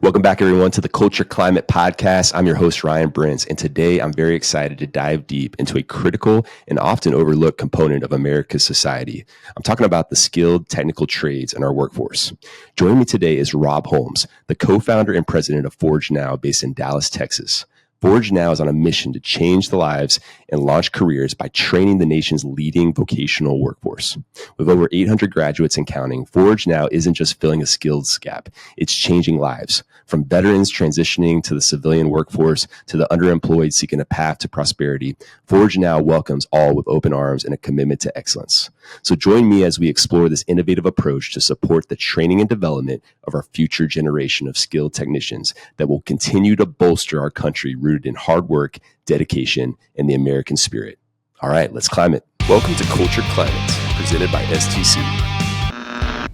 Welcome back, everyone, to the Culture Climate Podcast. I'm your host, Ryan Brence, and today I'm very excited to dive deep into a critical and often overlooked component of America's society. I'm talking about the skilled technical trades in our workforce. Joining me today is Rob Holmes, the co-founder and president of ForgeNow, based in Dallas, Texas. ForgeNow is on a mission to change the lives and launch careers by training the nation's leading vocational workforce. With over 800 graduates and counting, ForgeNow isn't just filling a skills gap, it's changing lives. From veterans transitioning to the civilian workforce to the underemployed seeking a path to prosperity, ForgeNow welcomes all with open arms and a commitment to excellence. So join me as we explore this innovative approach to support the training and development of our future generation of skilled technicians that will continue to bolster our country rooted in hard work, dedication, and the American spirit. All right, let's climb it. Welcome to Culture Climate, presented by STC.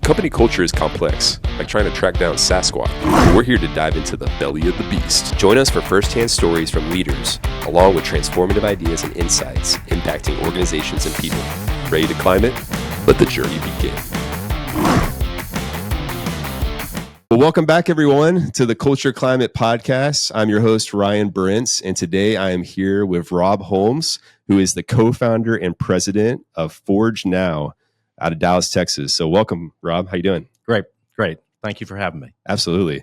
Company culture is complex, like trying to track down Sasquatch. We're here to dive into the belly of the beast. Join us for firsthand stories from leaders, along with transformative ideas and insights impacting organizations and people. Ready to climb it? Let the journey begin. Well, welcome back, everyone, to the Culture Climate Podcast. I'm your host, Ryan Brence, and today I am here with Rob Holmes, who is the co-founder and president of ForgeNow out of Dallas, Texas. So welcome, Rob. How you doing? Great. Thank you for having me. Absolutely.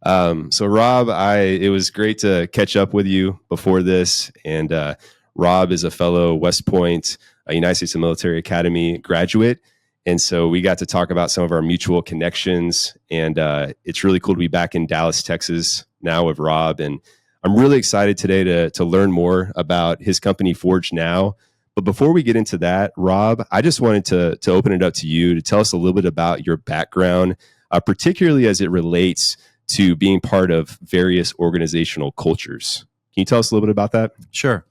So Rob, it was great to catch up with you before this. And Rob is a fellow West Point United States Military Academy graduate. And so we got to talk about some of our mutual connections. And it's really cool to be back in Dallas, Texas now with Rob. And I'm really excited today to learn more about his company, ForgeNow. But before we get into that, Rob, I just wanted to open it up to you to tell us a little bit about your background, particularly as it relates to being part of various organizational cultures. Can you tell us a little bit about that? Sure.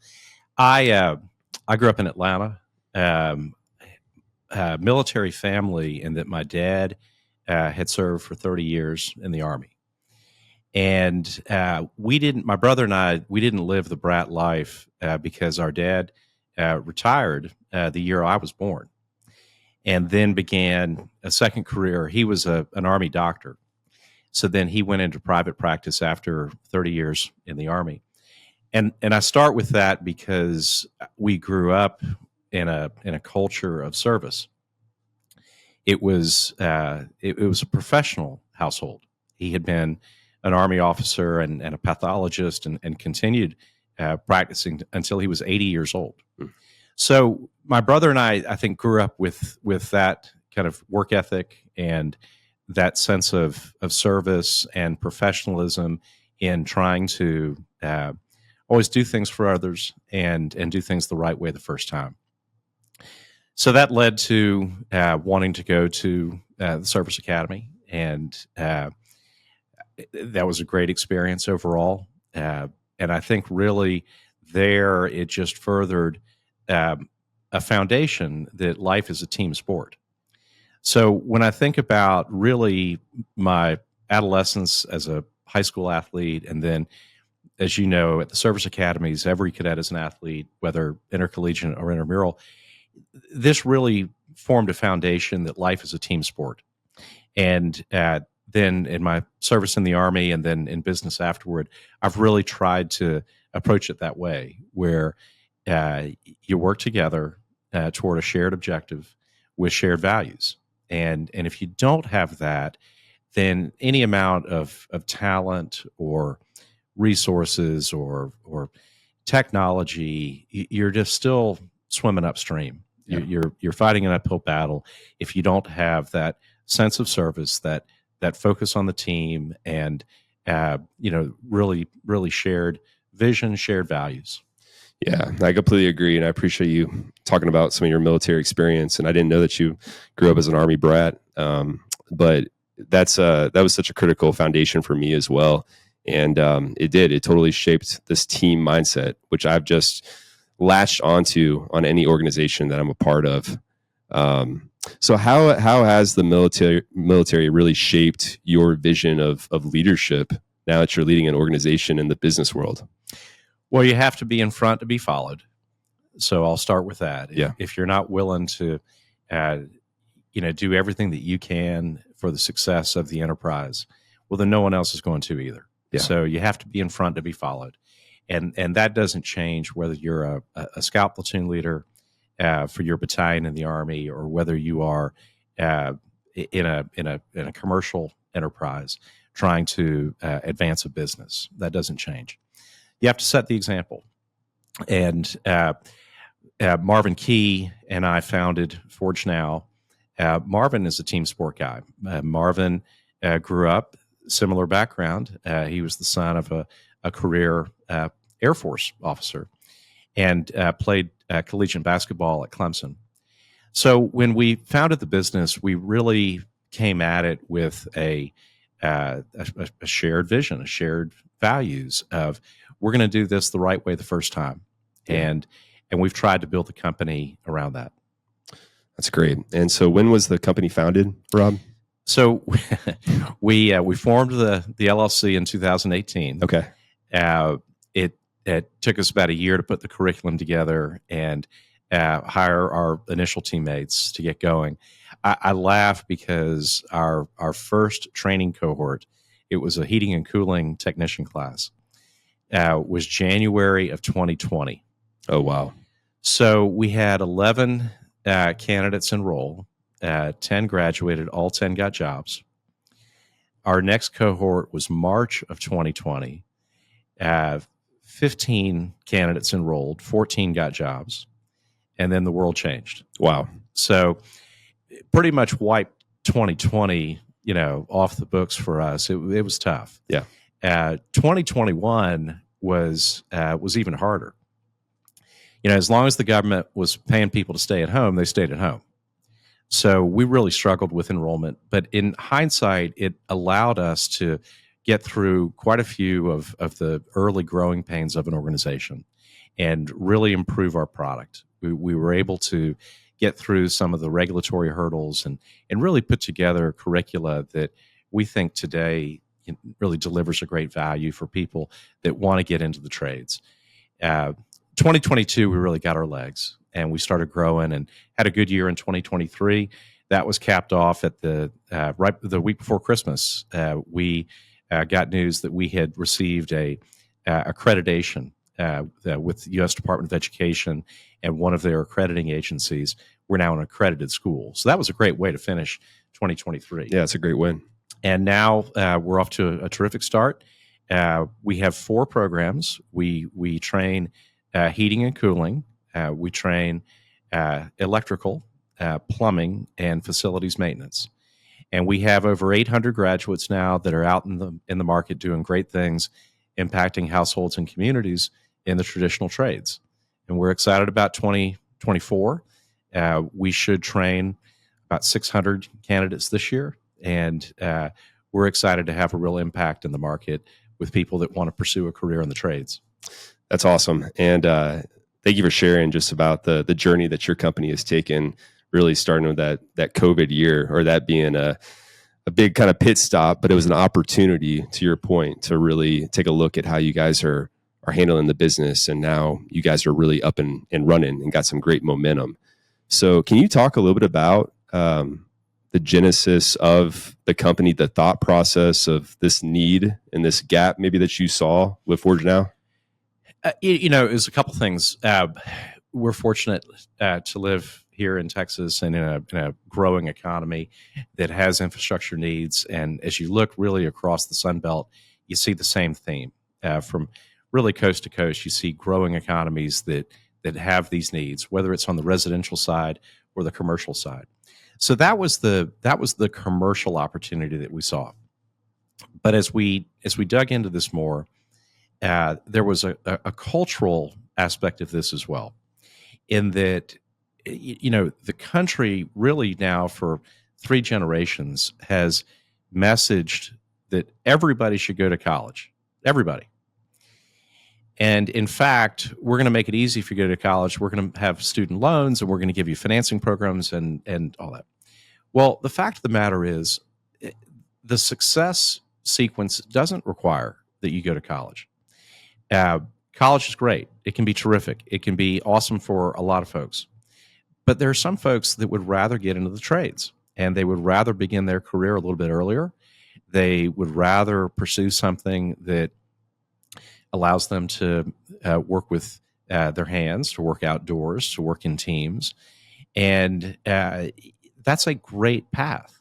I grew up in Atlanta, military family, in that my dad had served for 30 years in the Army. And my brother and I, we didn't live the brat life because our dad retired the year I was born, and then began a second career. He was an Army doctor. So then he went into private practice after 30 years in the Army. And I start with that because we grew up in a culture of service. It was a professional household. He had been an Army officer and a pathologist and continued practicing until he was 80 years old. So my brother and I think, grew up with that kind of work ethic and that sense of service and professionalism in trying to always do things for others and do things the right way the first time. So that led to wanting to go to the Service Academy, and that was a great experience overall. And I think really there it just furthered a foundation that life is a team sport. So when I think about really my adolescence as a high school athlete, and then, as you know, at the service academies, every cadet is an athlete, whether intercollegiate or intramural, this really formed a foundation that life is a team sport. And then in my service in the Army and then in business afterward, I've really tried to approach it that way, where you work together toward a shared objective with shared values. And if you don't have that, then any amount of talent or resources or technology, you're just still swimming upstream. Yeah. You're fighting an uphill battle if you don't have that sense of service, that focus on the team, and really shared vision, shared values. Yeah, I completely agree, and I appreciate you talking about some of your military experience. And I didn't know that you grew up as an Army brat, but that was such a critical foundation for me as well. And it totally shaped this team mindset, which I've just latched onto on any organization that I'm a part of. So how has the military really shaped your vision of leadership now that you're leading an organization in the business world? Well, you have to be in front to be followed. So I'll start with that. Yeah. If you're not willing to, do everything that you can for the success of the enterprise, well, then no one else is going to either. Yeah. So you have to be in front to be followed. And that doesn't change whether you're a scout platoon leader for your battalion in the Army, or whether you are in a commercial enterprise trying to advance a business. That doesn't change. You have to set the example. And Marvin Key and I founded ForgeNow. Marvin is a team sport guy. Marvin grew up similar background. He was the son of a career Air Force officer, and played collegiate basketball at Clemson. So when we founded the business, we really came at it with a shared vision, a shared values of, we're going to do this the right way the first time. Yeah. And we've tried to build the company around that. That's great. And so when was the company founded, Rob? So we formed the LLC in 2018. Okay. It took us about a year to put the curriculum together and hire our initial teammates to get going. I laugh because our first training cohort, it was a heating and cooling technician class, was January of 2020. Oh, wow. So we had 11 candidates enroll, 10 graduated, all 10 got jobs. Our next cohort was March of 2020. 15 candidates enrolled, 14 got jobs, and then the world changed. Wow. So pretty much wiped 2020, off the books for us. It was tough. Yeah. 2021 was even harder. As long as the government was paying people to stay at home, they stayed at home. So we really struggled with enrollment. But in hindsight, it allowed us to get through quite a few of the early growing pains of an organization and really improve our product. We were able to get through some of the regulatory hurdles and really put together a curricula that we think today really delivers a great value for people that want to get into the trades. 2022, we really got our legs and we started growing and had a good year in 2023. That was capped off at the week before Christmas. We got news that we had received a accreditation with the U.S. Department of Education and one of their accrediting agencies. We're now an accredited school. So that was a great way to finish 2023. Yeah, it's a great win. And now we're off to a terrific start. We have 4 programs. We train heating and cooling. We train electrical, plumbing, and facilities maintenance. And we have over 800 graduates now that are out in the market doing great things, impacting households and communities in the traditional trades. And we're excited about 2024. We should train about 600 candidates this year. And we're excited to have a real impact in the market with people that want to pursue a career in the trades. That's awesome. And thank you for sharing just about the journey that your company has taken, really starting with that COVID year, or that being a big kind of pit stop, but it was an opportunity, to your point, to really take a look at how you guys are handling the business. And now you guys are really up and running and got some great momentum. So can you talk a little bit about the genesis of the company, the thought process of this need and this gap maybe that you saw with ForgeNow? It was a couple things. We're fortunate to live here in Texas and in a growing economy that has infrastructure needs. And as you look really across the Sun Belt, you see the same theme. From really coast to coast, you see growing economies that have these needs, whether it's on the residential side or the commercial side. So that was the commercial opportunity that we saw. But as we dug into this more, there was a cultural aspect of this as well, in that the country really now for 3 generations has messaged that everybody should go to college. Everybody. And in fact, we're going to make it easy if you go to college. We're going to have student loans and we're going to give you financing programs and all that. Well, the fact of the matter is the success sequence doesn't require that you go to college. College is great. It can be terrific. It can be awesome for a lot of folks. But there are some folks that would rather get into the trades and they would rather begin their career a little bit earlier. They would rather pursue something that allows them to work with their hands, to work outdoors, to work in teams. And that's a great path.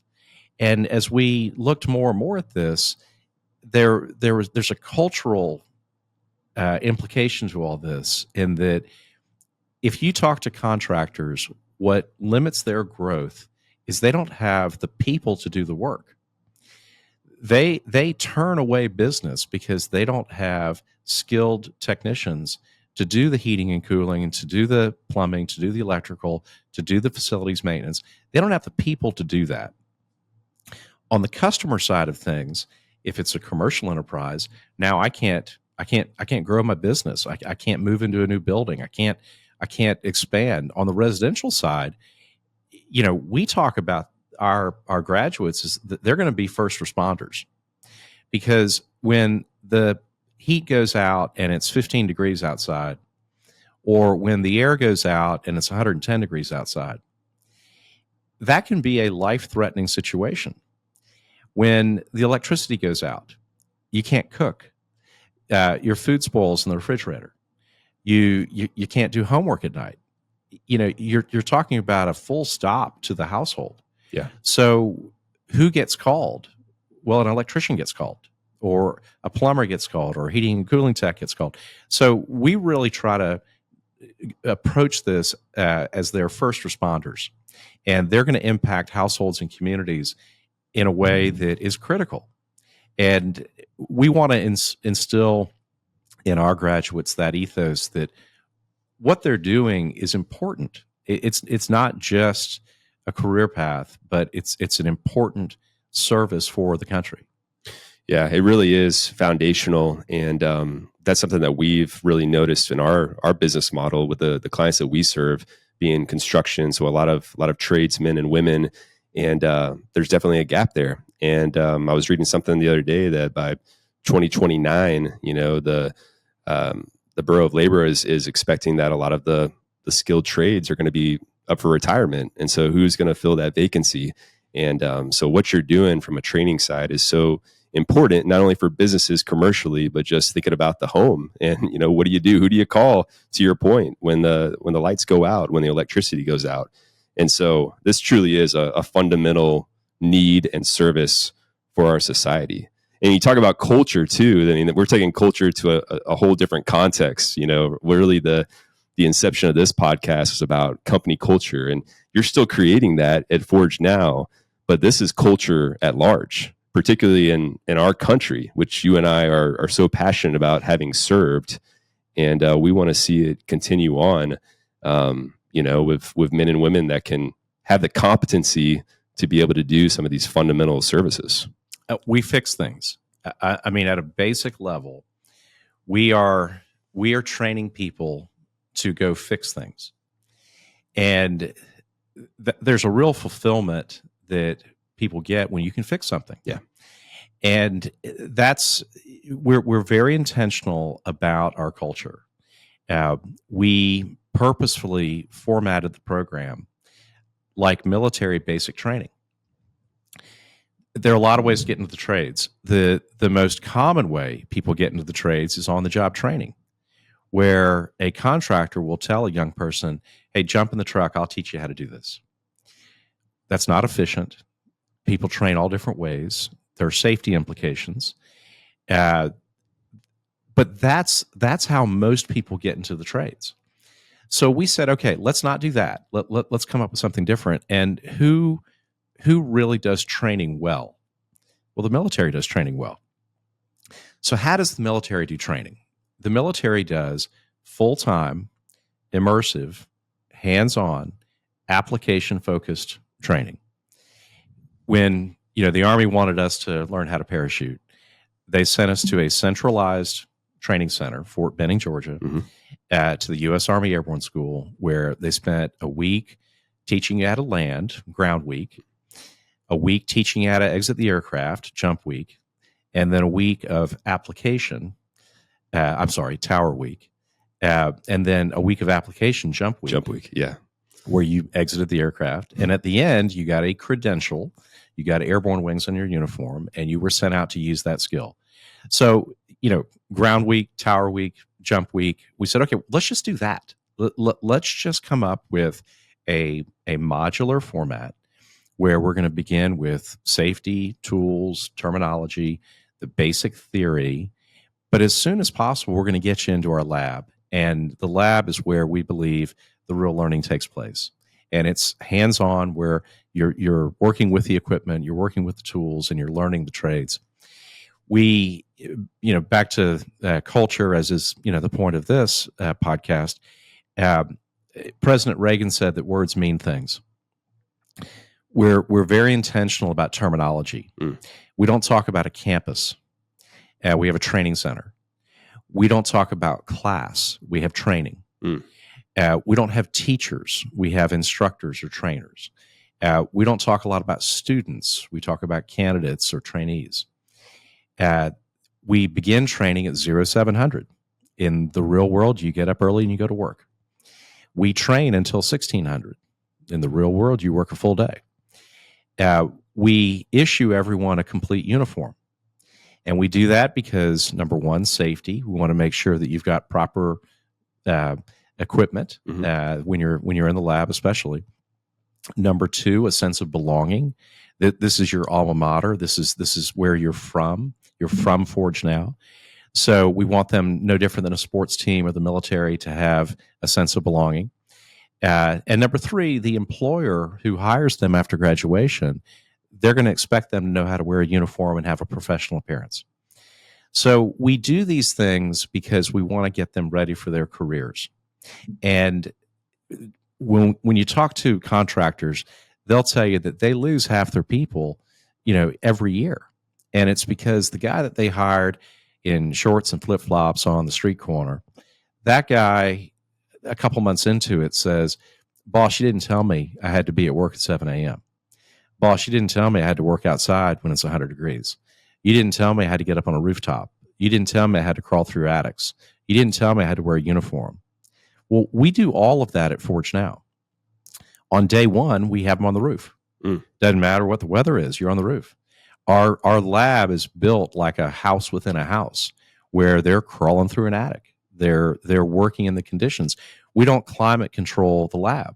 And as we looked more and more at this, there's a cultural implication to all this, in that if you talk to contractors, what limits their growth is they don't have the people to do the work. They turn away business because they don't have skilled technicians to do the heating and cooling, and to do the plumbing, to do the electrical, to do the facilities maintenance. They don't have the people to do that. On the customer side of things, if it's a commercial enterprise, now I can't grow my business. I can't move into a new building. I can't expand. On the residential side, we talk about our graduates is that they're going to be first responders, because when the heat goes out and it's 15 degrees outside, or when the air goes out and it's 110 degrees outside, that can be a life-threatening situation. When the electricity goes out, you can't cook. Your food spoils in the refrigerator. You can't do homework at night. You're talking about a full stop to the household. Yeah. So who gets called? Well, an electrician gets called, or a plumber gets called, or a heating and cooling tech gets called. So we really try to approach this as their first responders, and they're going to impact households and communities in a way that is critical. And we want to instill in our graduates that ethos that what they're doing is important. It's not just a career path, but it's an important service for the country. Yeah, it really is foundational, and that's something that we've really noticed in our business model with the clients that we serve, being construction. So a lot of tradesmen and women, and there's definitely a gap there. And I was reading something the other day that by 2029, the Bureau of Labor is expecting that a lot of the skilled trades are going to be up for retirement. And so who's going to fill that vacancy? And so what you're doing from a training side is so important, not only for businesses commercially, but just thinking about the home. And, what do you do? Who do you call, to your point, when the lights go out, when the electricity goes out? And so this truly is a fundamental need and service for our society. And you talk about culture too. I mean, we're taking culture to a whole different context. Really the inception of this podcast is about company culture, and you're still creating that at ForgeNow. But this is culture at large, particularly in our country, which you and I are so passionate about having served, and we want to see it continue on. With men and women that can have the competency to be able to do some of these fundamental services. We fix things. I mean, at a basic level, we are training people to go fix things, and there's a real fulfillment that people get when you can fix something. Yeah, and we're very intentional about our culture. We purposefully formatted the program like military basic training. There are a lot of ways to get into the trades. The most common way people get into the trades is on-the-job training, where a contractor will tell a young person, hey, jump in the truck, I'll teach you how to do this. That's not efficient. People train all different ways. There are safety implications. But that's how most people get into the trades. So we said, okay, let's not do that. Let's come up with something different. And who really does training well? Well, the military does training well. So how does the military do training? The military does full-time, immersive, hands-on, application-focused training. When the Army wanted us to learn how to parachute, they sent us to a centralized training center, Fort Benning, Georgia, to the U.S. Army Airborne School, where they spent a week teaching you how to land, ground week, a week teaching you how to exit the aircraft, jump week, and then a week of application, tower week, and then a week of application, jump week. Jump week, yeah. Where you exited the aircraft. And at the end, you got a credential. you got airborne wings on your uniform, and you were sent out to use that skill. So, ground week, tower week, jump week, we said, okay, let's just do that. Let's just come up with a modular format where we're going to begin with safety, tools, terminology, the basic theory. But as soon as possible, we're going to get you into our lab. And the lab is where we believe the real learning takes place. And it's hands-on, where you're working with the equipment, you're working with the tools, and you're learning the trades. We, back to culture, as is, the point of this podcast, President Reagan said that words mean things. We're very intentional about terminology. We don't talk about a campus. We have a training center. We don't talk about class. We have training. We don't have teachers. We have instructors or trainers. We don't talk a lot about students. We talk about candidates or trainees. We begin training at 0700. In the real world, you get up early and you go to work. We train until 1600. In the real world, you work a full day. We issue everyone a complete uniform. And we do that because, number one, safety. We want to make sure that you've got proper equipment when you're in the lab, especially. Number two, a sense of belonging. That this is your alma mater. This is where you're from. You're from ForgeNow. So we want them, no different than a sports team or the military, to have a sense of belonging. And number three, the employer who hires them after graduation, they're going to expect them to know how to wear a uniform and have a professional appearance. So we do these things because we want to get them ready for their careers. And when you talk to contractors, they'll tell you that they lose half their people, every year. And it's because the guy that they hired in shorts and flip-flops on the street corner, that guy, a couple months into it, says, "Boss, you didn't tell me I had to be at work at 7 a.m. Boss, you didn't tell me I had to work outside when it's 100 degrees. You didn't tell me I had to get up on a rooftop. You didn't tell me I had to crawl through attics. You didn't tell me I had to wear a uniform." Well, we do all of that at ForgeNow. On day one, we have them on the roof. Doesn't matter what the weather is, you're on the roof. Our lab is built like a house within a house, where they're crawling through an attic. They're working in the conditions. We don't climate control the lab.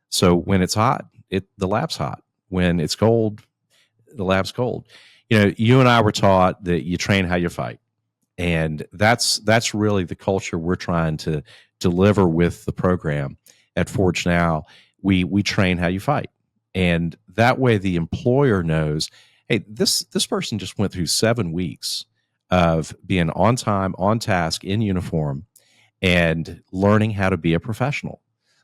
So when it's hot, the lab's hot. When it's cold, the lab's cold. You and I were taught that you train how you fight. And that's really the culture we're trying to deliver with the program at ForgeNow. We train how you fight. And that way the employer knows, hey, this person just went through 7 weeks of being on time, on task, in uniform, and learning how to be a professional.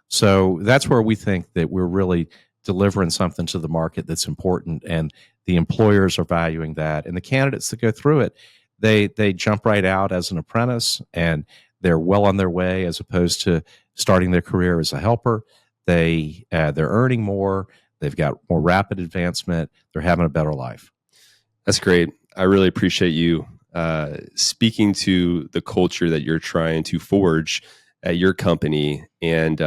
So that's where we think that we're really delivering something to the market that's important, and the employers are valuing that. And the candidates that go through it, they jump right out as an apprentice, and they're well on their way, as opposed to starting their career as a helper. They're earning more. They've got more rapid advancement. They're having a better life. That's great. I really appreciate you speaking to the culture that you're trying to forge at your company, and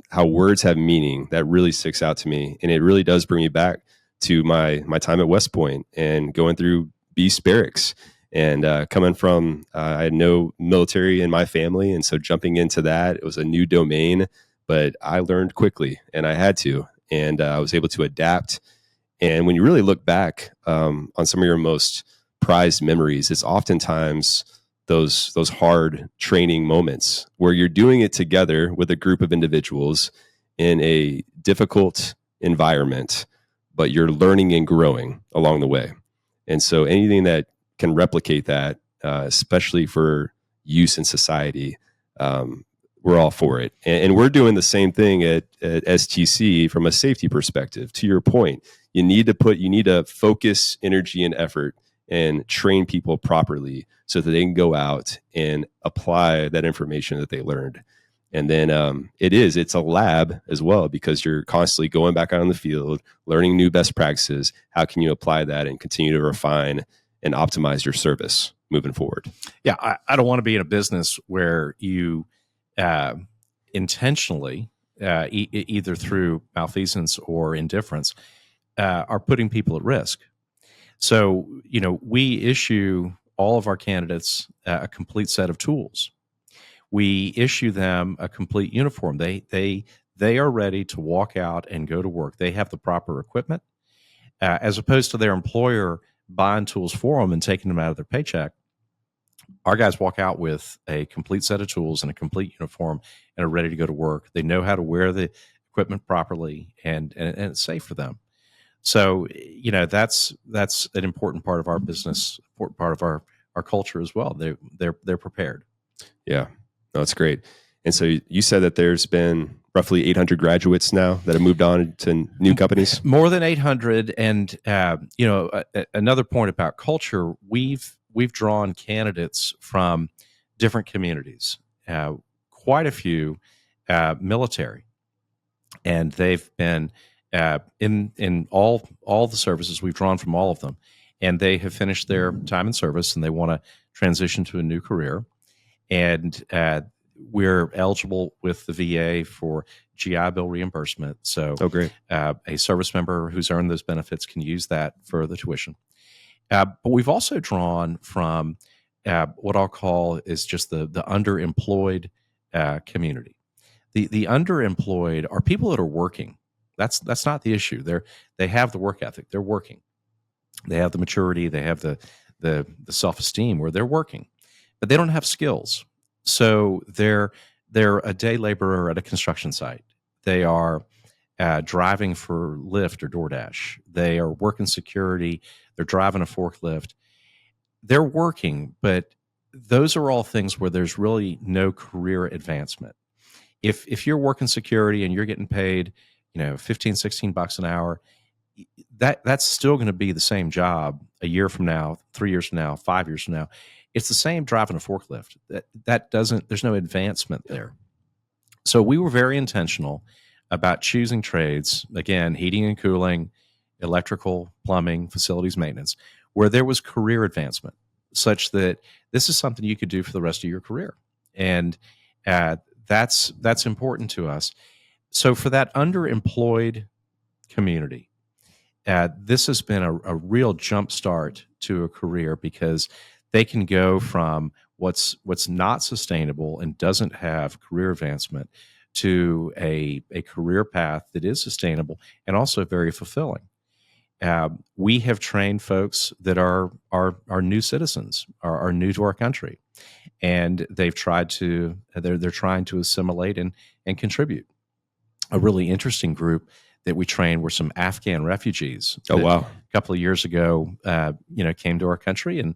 how words have meaning. That really sticks out to me. And it really does bring me back to my time at West Point and going through Beast Barracks. And coming from, I had no military in my family. And so jumping into that, it was a new domain, but I learned quickly, and I had to. And I was able to adapt. And when you really look back on some of your most prized memories, it's oftentimes those hard training moments where you're doing it together with a group of individuals in a difficult environment, but you're learning and growing along the way. And so anything that can replicate that, especially for use in society, we're all for it. And we're doing the same thing at STC from a safety perspective. To your point, you need to focus energy and effort and train people properly so that they can go out and apply that information that they learned. And then it's a lab as well, because you're constantly going back out on the field, learning new best practices. How can you apply that and continue to refine and optimize your service moving forward? Yeah, I don't want to be in a business where you intentionally, either through malfeasance or indifference, are putting people at risk. So, we issue all of our candidates a complete set of tools. We issue them a complete uniform. They are ready to walk out and go to work. They have the proper equipment, as opposed to their employer buying tools for them and taking them out of their paycheck. Our guys walk out with a complete set of tools and a complete uniform and are ready to go to work. They know how to wear the equipment properly, and it's safe for them. So, that's an important part of our business, important part of our culture as well. They're prepared. Yeah, no, that's great. And so you said that there's been roughly 800 graduates now that have moved on to new companies. More than 800. And another point about culture, we've drawn candidates from different communities, quite a few military, and they've been in all the services. We've drawn from all of them, and they have finished their time in service and they want to transition to a new career. And we're eligible with the VA for GI Bill reimbursement. So, great. A service member who's earned those benefits can use that for the tuition. But we've also drawn from what I'll call is just the underemployed community. The underemployed are people that are working. That's not the issue. They have the work ethic. They're working. They have the maturity. They have the self-esteem where they're working, but they don't have skills. So they're a day laborer at a construction site. They are driving for Lyft or DoorDash. They are working security. They're driving a forklift. They're working, but those are all things where there's really no career advancement. If you're working security and you're getting paid, $15-16 an hour, that's still going to be the same job a year from now, 3 years from now, 5 years from now. It's the same driving a forklift. There's no advancement there. So we were very intentional about choosing trades, again, heating and cooling, electrical, plumbing, facilities maintenance, where there was career advancement, such that this is something you could do for the rest of your career. And that's important to us. So for that underemployed community, this has been a real jump start to a career, because they can go from what's not sustainable and doesn't have career advancement to a career path that is sustainable and also very fulfilling. We have trained folks that are new citizens, are new to our country, and they're trying to assimilate and contribute. A really interesting group that we trained were some Afghan refugees. Oh, wow. A couple of years ago, came to our country and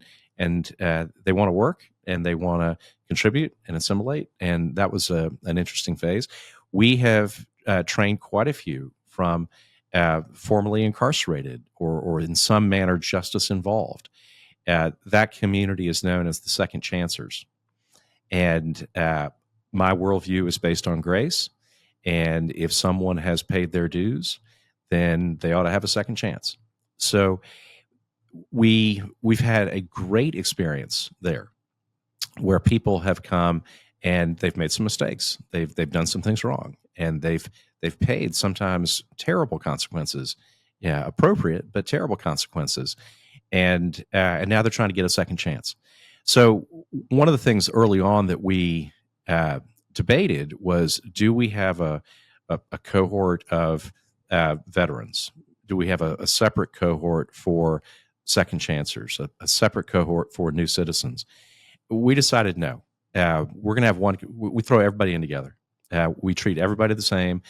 they want to work and they want to contribute and assimilate. And that was an interesting phase. We have trained quite a few from formerly incarcerated or in some manner justice involved. That community is known as the second chancers. And my worldview is based on grace. And if someone has paid their dues, then they ought to have a second chance. So we've had a great experience there, where people have come and they've made some mistakes. They've done some things wrong, and they've paid sometimes terrible consequences. Yeah, appropriate, but terrible consequences. And now they're trying to get a second chance. So one of the things early on that we debated was, do we have a cohort of veterans? Do we have a separate cohort for second chancers, a separate cohort for new citizens? We decided no. We're going to have one. We throw everybody in together. We treat everybody the same,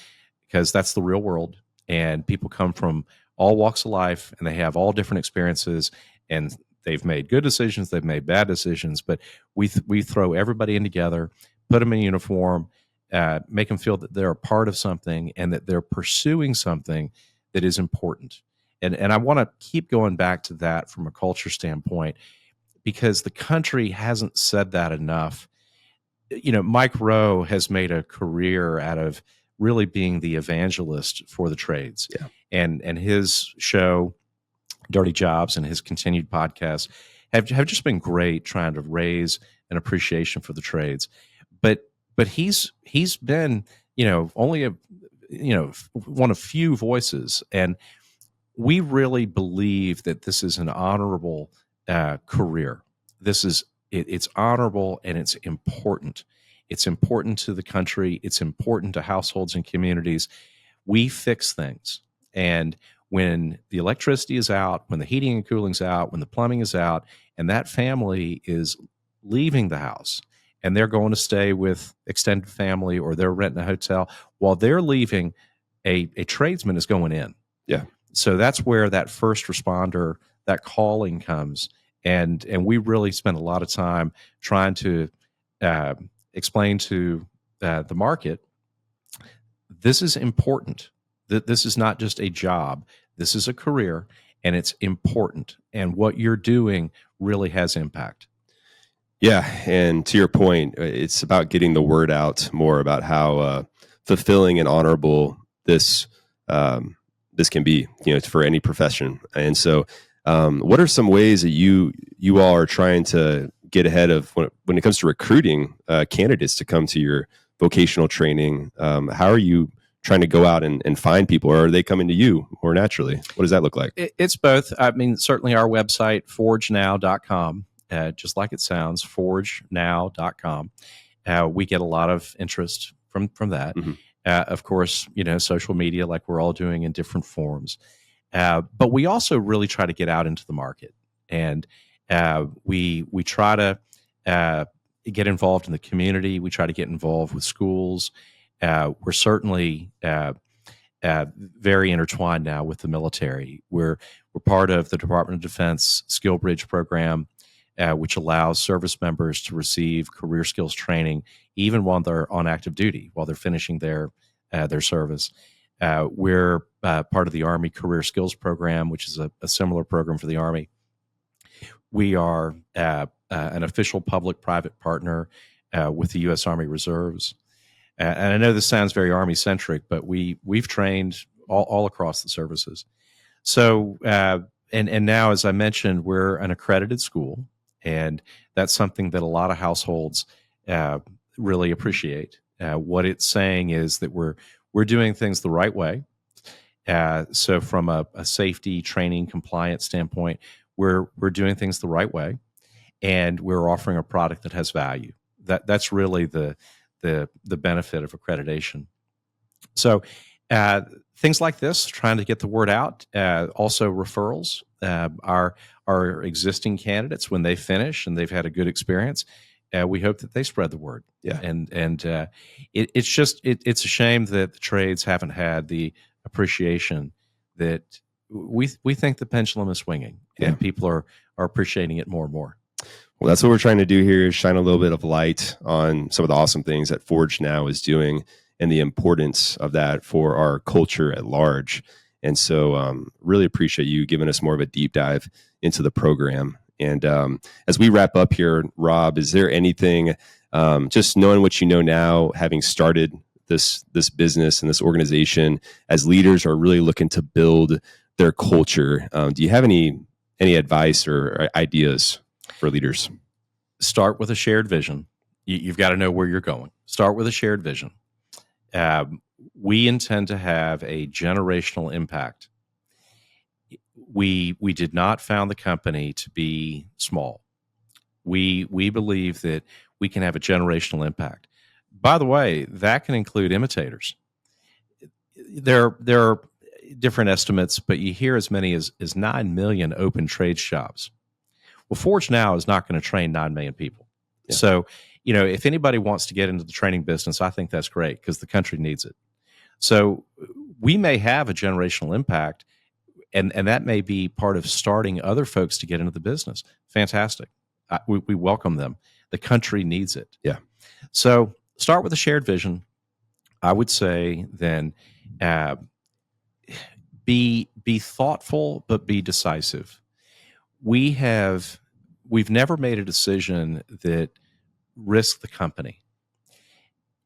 because that's the real world, and people come from all walks of life, and they have all different experiences, and they've made good decisions, they've made bad decisions, but we throw everybody in together, put them in uniform, make them feel that they're a part of something and that they're pursuing something that is important. And I want to keep going back to that from a culture standpoint, because the country hasn't said that enough. Mike Rowe has made a career out of really being the evangelist for the trades. Yeah. And his show, Dirty Jobs, and his continued podcasts have just been great, trying to raise an appreciation for the trades. But he's been, only one of few voices. And we really believe that this is an honorable career. It's honorable and it's important. It's important to the country. It's important to households and communities. We fix things. And when the electricity is out, when the heating and cooling's out, when the plumbing is out, and that family is leaving the house and they're going to stay with extended family or they're renting a hotel, while they're leaving, a tradesman is going in. Yeah. So that's where that first responder, that calling comes. And we really spend a lot of time trying to explain to the market, this is important. That this is not just a job. This is a career, and it's important. And what you're doing really has impact. Yeah, and to your point, it's about getting the word out more about how fulfilling and honorable this this can be, for any profession. And so, what are some ways that you all are trying to get ahead of when it comes to recruiting candidates to come to your vocational training? How are you trying to go out and find people, or are they coming to you more naturally? What does that look like? It's both. I mean, certainly our website, ForgeNow.com, just like it sounds, ForgeNow.com. We get a lot of interest from that. Mm-hmm. Of course, social media, like we're all doing in different forms. But we also really try to get out into the market, and we try to get involved in the community. We try to get involved with schools. We're certainly very intertwined now with the military. We're part of the Department of Defense Skill Bridge program, which allows service members to receive career skills training even while they're on active duty, while they're finishing their service. We're part of the Army Career Skills Program, which is a similar program for the Army. We are an official public-private partner with the U.S. Army Reserves. And I know this sounds very Army-centric, but we've trained all across the services. So, and now, as I mentioned, we're an accredited school, and that's something that a lot of households really appreciate. What it's saying is that we're doing things the right way. So from a safety, training, compliance standpoint, we're doing things the right way, and we're offering a product that has value. That's really the benefit of accreditation. So things like this, trying to get the word out. Also referrals. Our existing candidates, when they finish and they've had a good experience, we hope that they spread the word. Yeah. And it's a shame that the trades haven't had the appreciation that we think the pendulum is swinging, and people are appreciating it more and more. Well, that's what we're trying to do here, is shine a little bit of light on some of the awesome things that ForgeNow is doing and the importance of that for our culture at large. And so really appreciate you giving us more of a deep dive into the program. And as we wrap up here, Rob, is there anything, just knowing what you know now, having started this business and this organization, as leaders are really looking to build their culture, do you have any advice or ideas for leaders? Start with a shared vision. You've got to know where you're going. Start with a shared vision. We intend to have a generational impact. We did not found the company to be small. We believe that we can have a generational impact. By the way, that can include imitators. There are different estimates, but you hear as many as 9 million open trades jobs. Well, ForgeNow is not going to train 9 million people. Yeah. So, if anybody wants to get into the training business, I think that's great because the country needs it. So we may have a generational impact, and that may be part of starting other folks to get into the business. Fantastic. We welcome them. The country needs it. Yeah. So start with a shared vision. I would say then be thoughtful, but be decisive. We've never made a decision that risked the company.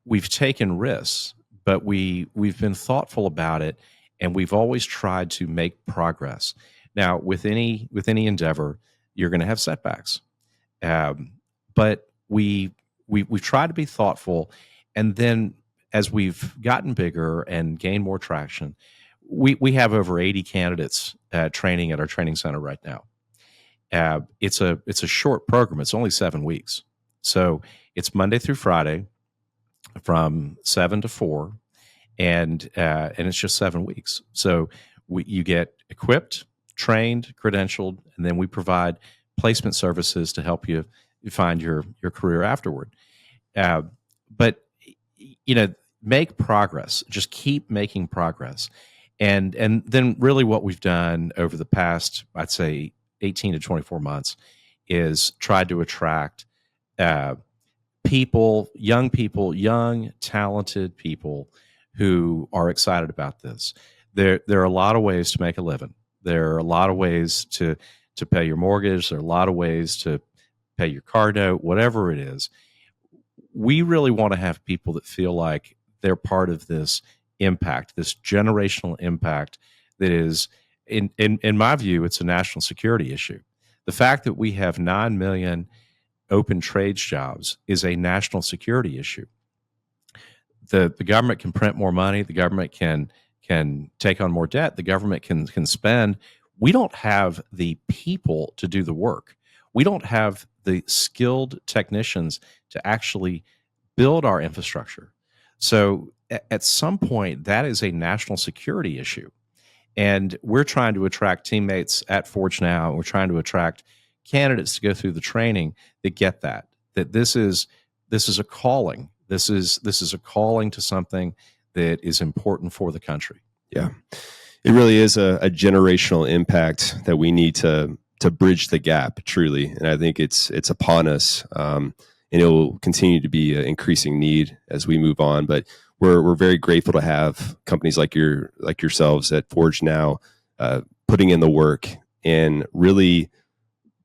We've taken risks, but we've been thoughtful about it, and we've always tried to make progress. Now, with any endeavor, you're going to have setbacks, but we've tried to be thoughtful, and then as we've gotten bigger and gained more traction, we have over 80 candidates training at our training center right now. It's a short program. It's only 7 weeks. So it's Monday through Friday from 7 to 4, and it's just 7 weeks. So you get equipped, trained, credentialed, and then we provide placement services to help you find your career afterward. But make progress. Just keep making progress, and then really what we've done over the past, I'd say, 18 to 24 months is tried to attract young, talented people who are excited about this. There are a lot of ways to make a living. There are a lot of ways to pay your mortgage. There are a lot of ways to pay your car note, whatever it is. We really want to have people that feel like they're part of this impact, this generational impact that is, in my view, it's a national security issue. The fact that we have 9 million open trades jobs is a national security issue. The government can print more money. The government can take on more debt. The government can spend. We don't have the people to do the work. We don't have the skilled technicians to actually build our infrastructure. So at some point, that is a national security issue. And we're trying to attract teammates at ForgeNow, and we're trying to attract candidates to go through the training that get that this is a calling. This is a calling to something that is important for the country. Yeah, it really is a generational impact that we need to bridge the gap, truly. And I think it's upon us, and it will continue to be an increasing need as we move on. But we're very grateful to have companies like yourselves at ForgeNow putting in the work and really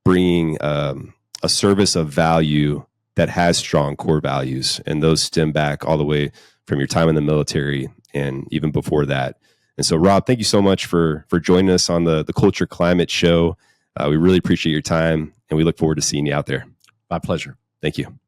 bringing a service of value that has strong core values, and those stem back all the way from your time in the military and even before that. And so, Rob, thank you so much for joining us on the Culture Climate Show. We really appreciate your time, and we look forward to seeing you out there. My pleasure. Thank you.